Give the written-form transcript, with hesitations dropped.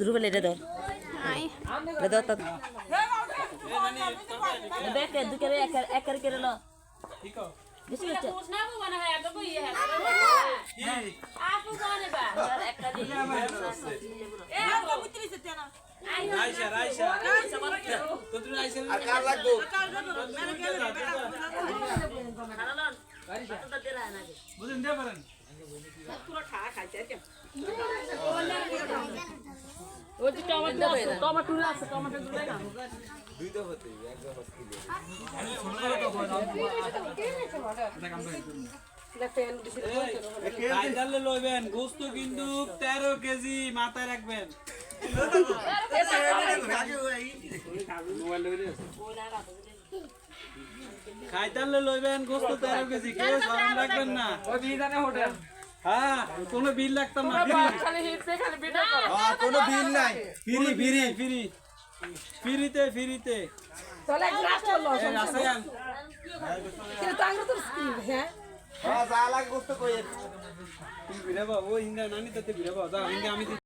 রুবেল এটা ধর এটা ধর দেখ দুকে একের করে লো বেশি হচ্ছে আপু জানে বা একটা দিন এ তো বুঝতেছিস না রাইসা রাইসা কত রাইসা আর কার লাগবো মেরে গেলে খারালন কতটা দেলা না বুঝেন দে পারেন পুরো খাইছে কেন ওই যে টমেটো আছে টমেটো দুটো না দুইটা হতে একটা হচ্ছে আমি ছোট করে তো বললাম লইবেন গোস্ত কিন্তু 13 কেজি মাথায় রাখবেন খাইতালে লইবেন গোস্ত 13 কেজি কেউ গরম রাখবেন না ওই বিদানে হোটেল হ্যাঁ কোনো বিল লাগতো না খালি হিটে খালি ভিডিও করো হ্যাঁ কোনো বিল নাই ফ্রিতে চলে গ্লাস চলো আসেন কিন্তু তাঙ্গ তো হ্যাঁ যা লাগে গোস্ত কই তুমি ভিড়াবো ও হিন্দা নানি তাতে ভিড়াবো যা হিন্দা আমি